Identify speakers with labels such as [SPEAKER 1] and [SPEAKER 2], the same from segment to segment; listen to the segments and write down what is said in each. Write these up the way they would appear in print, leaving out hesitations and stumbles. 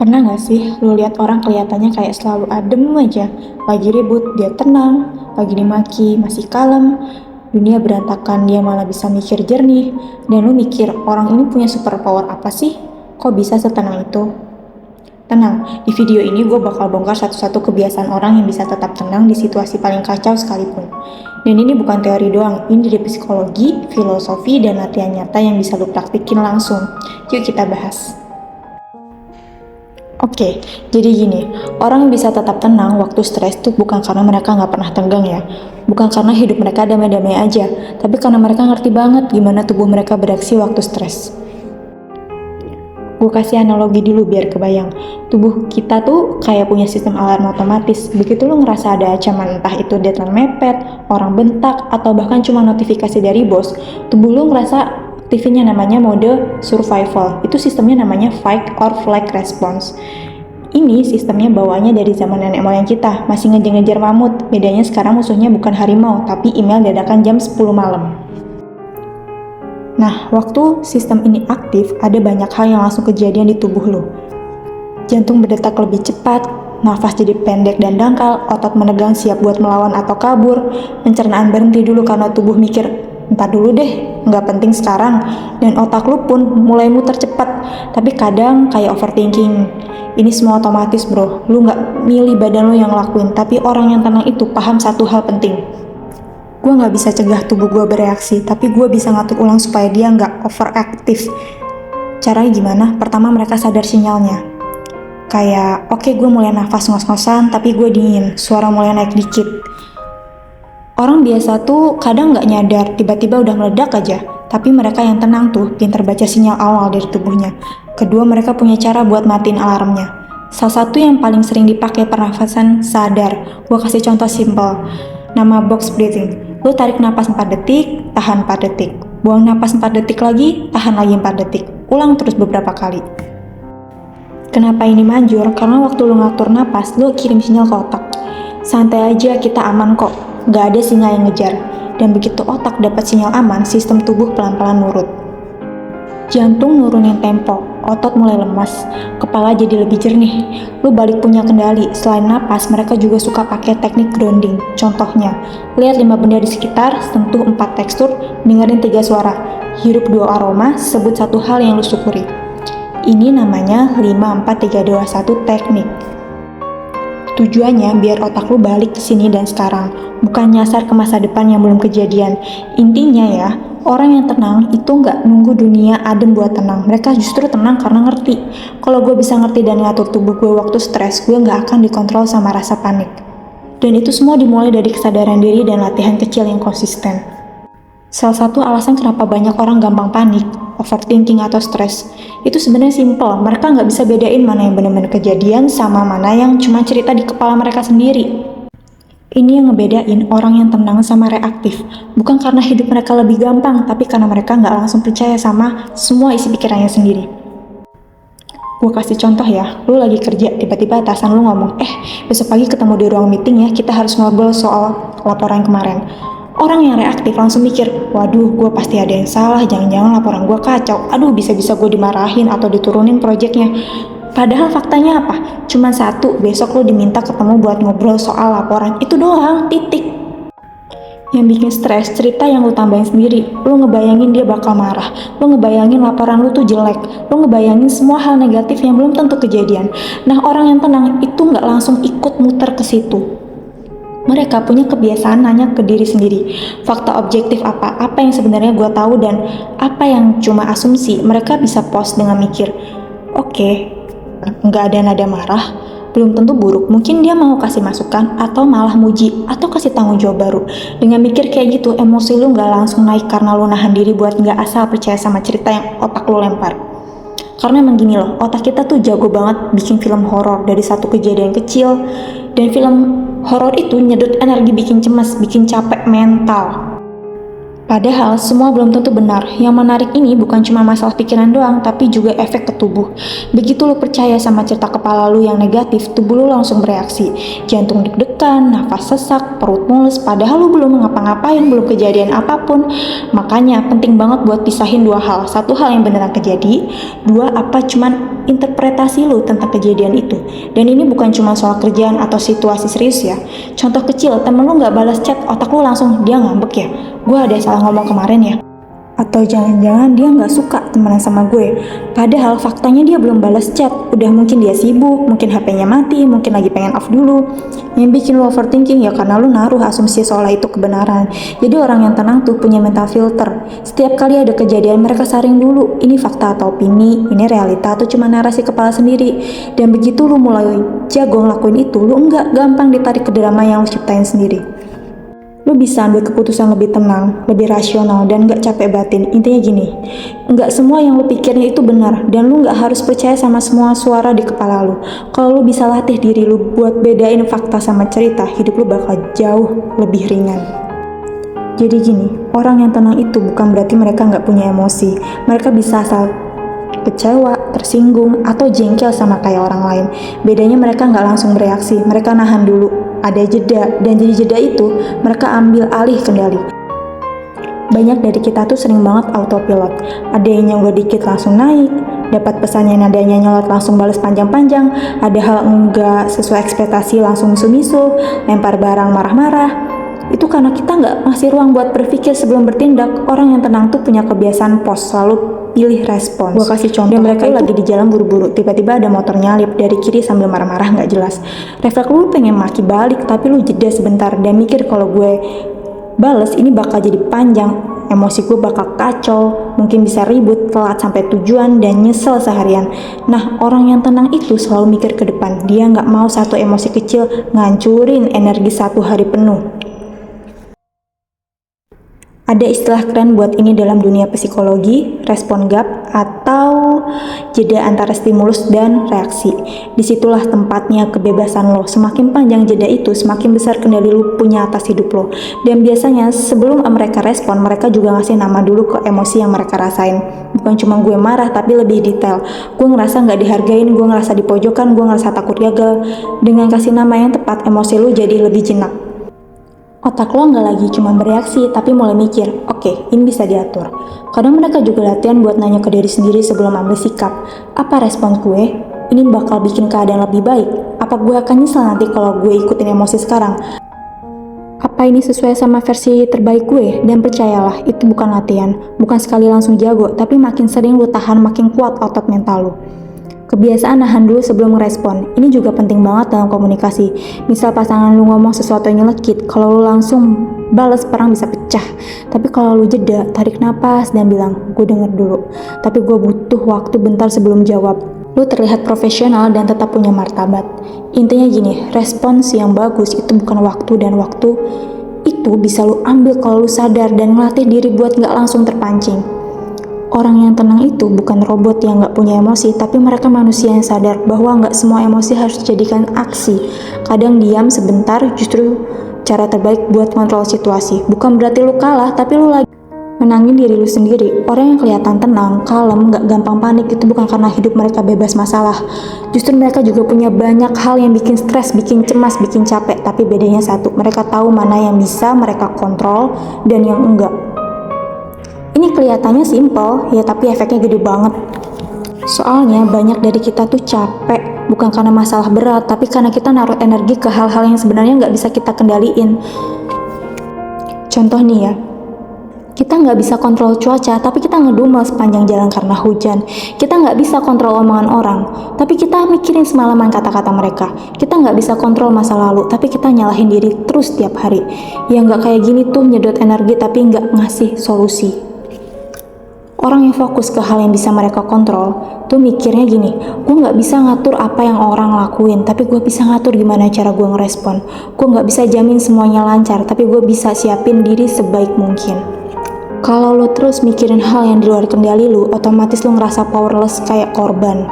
[SPEAKER 1] Pernah gak sih lu lihat orang kelihatannya kayak selalu adem aja, lagi ribut dia tenang, lagi dimaki masih kalem, dunia berantakan dia malah bisa mikir jernih, dan lu mikir orang ini punya superpower apa sih? Kok bisa setenang itu? Tenang, di video ini gue bakal bongkar satu-satu kebiasaan orang yang bisa tetap tenang di situasi paling kacau sekalipun. Dan ini bukan teori doang, ini dari psikologi, filosofi, dan latihan nyata yang bisa lu praktikin langsung. Yuk kita bahas. Oke, jadi gini, orang bisa tetap tenang waktu stres tuh bukan karena mereka nggak pernah tegang ya. Bukan karena hidup mereka damai-damai aja, tapi karena mereka ngerti banget gimana tubuh mereka bereaksi waktu stres. Gue kasih analogi dulu biar kebayang. Tubuh kita tuh kayak punya sistem alarm otomatis. Begitu lu ngerasa ada ancaman, entah itu deadline mepet, orang bentak, atau bahkan cuma notifikasi dari bos, tubuh lu ngerasa aktifnya namanya mode survival. Itu sistemnya namanya fight or flight response. Ini sistemnya bawaannya dari zaman nenek moyang kita, masih ngejar-ngejar mamut. Bedanya sekarang musuhnya bukan harimau, tapi email dadakan jam 10 malam. Nah, waktu sistem ini aktif, ada banyak hal yang langsung kejadian di tubuh lo. Jantung berdetak lebih cepat, nafas jadi pendek dan dangkal, otot menegang siap buat melawan atau kabur, pencernaan berhenti dulu karena tubuh mikir, entar dulu deh, nggak penting sekarang, dan otak lu pun mulai muter cepat, tapi kadang kayak overthinking. Ini semua otomatis bro, lu nggak milih badan lu yang ngelakuin, tapi orang yang tenang itu paham satu hal penting. Gue nggak bisa cegah tubuh gue bereaksi, tapi gue bisa ngatur ulang supaya dia nggak overaktif. Caranya gimana? Pertama mereka sadar sinyalnya. Kayak, oke, gue mulai nafas ngos-ngosan, tapi gue dingin, suara mulai naik dikit. Orang biasa tuh kadang nggak nyadar, tiba-tiba udah meledak aja. Tapi mereka yang tenang tuh, pintar baca sinyal awal dari tubuhnya. Kedua, mereka punya cara buat matiin alarmnya. Salah satu yang paling sering dipakai pernafasan sadar. Gue kasih contoh simple. Nama box breathing. Lu tarik napas 4 detik, tahan 4 detik. Buang napas 4 detik lagi, tahan lagi 4 detik. Ulang terus beberapa kali. Kenapa ini manjur? Karena waktu lu ngatur napas, lu kirim sinyal ke otak. Santai aja, kita aman kok. Gak ada sinyal yang ngejar. Dan begitu otak dapat sinyal aman, sistem tubuh pelan-pelan nurut. Jantung nurunin tempo, otot mulai lemas, kepala jadi lebih jernih. Lu balik punya kendali. Selain napas, mereka juga suka pakai teknik grounding. Contohnya, lihat 5 benda di sekitar, sentuh 4 tekstur, dengerin 3 suara, hirup 2 aroma, sebut satu hal yang lu syukuri. Ini namanya 5-4-3-2-1 teknik. Tujuannya biar otak lu balik ke sini dan sekarang, bukan nyasar ke masa depan yang belum kejadian. Intinya ya, orang yang tenang itu nggak nunggu dunia adem buat tenang. Mereka justru tenang karena ngerti. Kalau gue bisa ngerti dan ngatur tubuh gue waktu stres, gue nggak akan dikontrol sama rasa panik. Dan itu semua dimulai dari kesadaran diri dan latihan kecil yang konsisten. Salah satu alasan kenapa banyak orang gampang panik, overthinking atau stres, itu sebenarnya simple. Mereka nggak bisa bedain mana yang benar-benar kejadian sama mana yang cuma cerita di kepala mereka sendiri. Ini yang ngebedain orang yang tenang sama reaktif. Bukan karena hidup mereka lebih gampang, tapi karena mereka nggak langsung percaya sama semua isi pikirannya sendiri. Gue kasih contoh ya, lu lagi kerja, tiba-tiba atasan lu ngomong, besok pagi ketemu di ruang meeting ya, kita harus ngobrol soal laporan kemarin. Orang yang reaktif langsung mikir, waduh gue pasti ada yang salah, jangan-jangan laporan gue kacau, aduh bisa-bisa gue dimarahin atau diturunin proyeknya. Padahal faktanya apa? Cuman satu, besok lo diminta ketemu buat ngobrol soal laporan, itu doang, titik. Yang bikin stres, cerita yang lo tambahin sendiri, lo ngebayangin dia bakal marah, lo ngebayangin laporan lo tuh jelek, lo ngebayangin semua hal negatif yang belum tentu kejadian. Nah orang yang tenang itu nggak langsung ikut muter ke situ. Mereka punya kebiasaan nanya ke diri sendiri, fakta objektif apa yang sebenarnya gue tahu dan apa yang cuma asumsi. Mereka bisa pause dengan mikir, oke, nggak ada nada marah, belum tentu buruk, mungkin dia mau kasih masukan atau malah muji atau kasih tanggung jawab baru. Dengan mikir kayak gitu, emosi lu nggak langsung naik karena lu nahan diri buat nggak asal percaya sama cerita yang otak lu lempar. Karena emang gini loh, otak kita tuh jago banget bikin film horor dari satu kejadian kecil, dan film horor itu nyedot energi, bikin cemas, bikin capek mental. Padahal semua belum tentu benar. Yang menarik ini bukan cuma masalah pikiran doang, tapi juga efek ke tubuh. Begitu lo percaya sama cerita kepala lo yang negatif, tubuh lo langsung bereaksi. Jantung deg-degan, nafas sesak, perut mules, padahal lo belum ngapa-ngapain, belum kejadian apapun. Makanya penting banget buat pisahin dua hal. Satu hal yang beneran kejadi, dua apa cuman interpretasi lo tentang kejadian itu. Dan ini bukan cuma soal kerjaan atau situasi serius ya. Contoh kecil, temen lo nggak balas chat, otak lo langsung, dia ngambek ya, gue ada salah ngomong kemarin ya, atau jangan-jangan dia nggak suka temenan sama gue, padahal faktanya dia belum balas chat, udah mungkin dia sibuk, mungkin HP-nya mati, mungkin lagi pengen off dulu. Yang bikin lo overthinking ya karena lo naruh asumsi seolah itu kebenaran. Jadi orang yang tenang tuh punya mental filter. Setiap kali ada kejadian mereka saring dulu, ini fakta atau opini, ini realita atau cuma narasi kepala sendiri. Dan begitu lo mulai jago ngelakuin itu, lo nggak gampang ditarik ke drama yang lo ciptain sendiri. Lo bisa ambil keputusan lebih tenang, lebih rasional, dan gak capek batin. Intinya gini, gak semua yang lo pikirin itu benar, dan lo gak harus percaya sama semua suara di kepala lo. Kalau lo bisa latih diri lo buat bedain fakta sama cerita, hidup lo bakal jauh lebih ringan. Jadi gini, orang yang tenang itu bukan berarti mereka gak punya emosi. Mereka bisa asal kecewa, tersinggung, atau jengkel sama kayak orang lain. Bedanya mereka nggak langsung bereaksi, mereka nahan dulu, ada jeda, dan jadi jeda itu mereka ambil alih kendali. Banyak dari kita tuh sering banget autopilot, ada yang nyenggol dikit langsung naik, dapat pesannya nadanya nyolot langsung balas panjang-panjang, ada hal nggak sesuai ekspektasi langsung misu-misu, lempar barang marah-marah. Itu karena kita nggak ngasih ruang buat berpikir sebelum bertindak. Orang yang tenang tuh punya kebiasaan pause, selalu pilih respons. Gua kasih contoh, mereka lagi di jalan buru-buru, tiba-tiba ada motor nyalip dari kiri sambil marah-marah nggak jelas. Refleks lu pengen maki balik, tapi lu jeda sebentar dan mikir kalau gue bales ini bakal jadi panjang, emosi gue bakal kacau, mungkin bisa ribut, telat sampai tujuan, dan nyesel seharian. Nah, orang yang tenang itu selalu mikir ke depan. Dia nggak mau satu emosi kecil ngancurin energi satu hari penuh. Ada istilah keren buat ini dalam dunia psikologi, respon gap atau jeda antara stimulus dan reaksi. Disitulah tempatnya kebebasan lo. Semakin panjang jeda itu, semakin besar kendali lo punya atas hidup lo. Dan biasanya sebelum mereka respon, mereka juga ngasih nama dulu ke emosi yang mereka rasain. Bukan cuma gue marah, tapi lebih detail. Gue ngerasa gak dihargain, gue ngerasa dipojokkan, gue ngerasa takut gagal. Dengan kasih nama yang tepat, emosi lo jadi lebih jinak. Otak lo nggak lagi cuma bereaksi, tapi mulai mikir, oke, ini bisa diatur. Kadang mereka juga latihan buat nanya ke diri sendiri sebelum ambil sikap. Apa respon gue? Ini bakal bikin keadaan lebih baik? Apa gue akan nyesel nanti kalau gue ikutin emosi sekarang? Apa ini sesuai sama versi terbaik gue? Dan percayalah, itu bukan latihan. Bukan sekali langsung jago, tapi makin sering lo tahan, makin kuat otot mental lo. Kebiasaan nahan dulu sebelum merespon. Ini juga penting banget dalam komunikasi. Misal pasangan lu ngomong sesuatu yang nyelekit, kalau lu langsung balas perang bisa pecah. Tapi kalau lu jeda, tarik napas dan bilang, gue denger dulu, tapi gue butuh waktu bentar sebelum jawab. Lu terlihat profesional dan tetap punya martabat. Intinya gini, respons yang bagus itu bukan waktu, dan waktu itu bisa lu ambil kalau lu sadar dan ngelatih diri buat gak langsung terpancing. Orang yang tenang itu bukan robot yang gak punya emosi, tapi mereka manusia yang sadar bahwa gak semua emosi harus dijadikan aksi. Kadang diam sebentar justru cara terbaik buat kontrol situasi. Bukan berarti lu kalah, tapi lu lagi menangin diri lu sendiri. Orang yang kelihatan tenang, kalem, gak gampang panik itu bukan karena hidup mereka bebas masalah. Justru mereka juga punya banyak hal yang bikin stres, bikin cemas, bikin capek. Tapi bedanya satu, mereka tahu mana yang bisa mereka kontrol dan yang enggak. Ini kelihatannya simpel, ya tapi efeknya gede banget. Soalnya banyak dari kita tuh capek, bukan karena masalah berat, tapi karena kita naruh energi ke hal-hal yang sebenarnya nggak bisa kita kendaliin. Contoh nih ya, kita nggak bisa kontrol cuaca, tapi kita ngedumel sepanjang jalan karena hujan. Kita nggak bisa kontrol omongan orang, tapi kita mikirin semalaman kata-kata mereka. Kita nggak bisa kontrol masa lalu, tapi kita nyalahin diri terus tiap hari. Yang nggak kayak gini tuh nyedot energi tapi nggak ngasih solusi. Orang yang fokus ke hal yang bisa mereka kontrol tuh mikirnya gini, gue gak bisa ngatur apa yang orang lakuin, tapi gue bisa ngatur gimana cara gue ngerespon. Gue gak bisa jamin semuanya lancar, tapi gue bisa siapin diri sebaik mungkin. Kalau lo terus mikirin hal yang di luar kendali lo, otomatis lo ngerasa powerless kayak korban.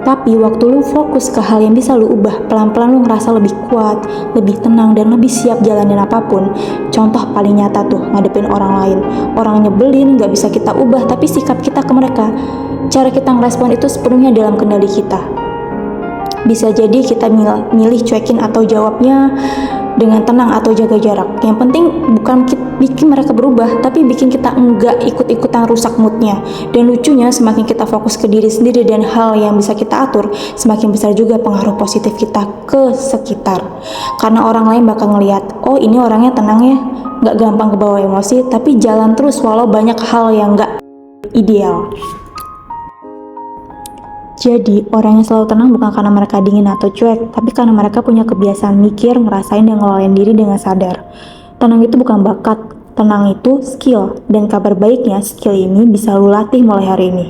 [SPEAKER 1] Tapi waktu lu fokus ke hal yang bisa lu ubah, pelan-pelan lu ngerasa lebih kuat, lebih tenang, dan lebih siap jalanin apapun. Contoh paling nyata tuh, ngadepin orang lain. Orang nyebelin, gak bisa kita ubah, tapi sikap kita ke mereka, cara kita ngerespon itu sepenuhnya dalam kendali kita. Bisa jadi kita milih cuekin atau jawabnya dengan tenang atau jaga jarak. Yang penting bukan bikin mereka berubah, tapi bikin kita enggak ikut-ikutan rusak moodnya. Dan lucunya, semakin kita fokus ke diri sendiri dan hal yang bisa kita atur, semakin besar juga pengaruh positif kita ke sekitar. Karena orang lain bakal ngelihat, oh ini orangnya tenang ya, nggak gampang kebawa emosi, tapi jalan terus walau banyak hal yang nggak ideal. Jadi, orang yang selalu tenang bukan karena mereka dingin atau cuek, tapi karena mereka punya kebiasaan mikir, ngerasain, dan ngelola diri dengan sadar. Tenang itu bukan bakat, tenang itu skill, dan kabar baiknya skill ini bisa lu latih mulai hari ini.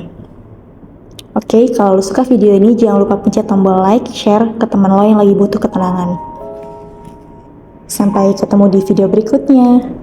[SPEAKER 1] Oke, kalau lu suka video ini, jangan lupa pencet tombol like, share ke teman lo yang lagi butuh ketenangan. Sampai ketemu di video berikutnya.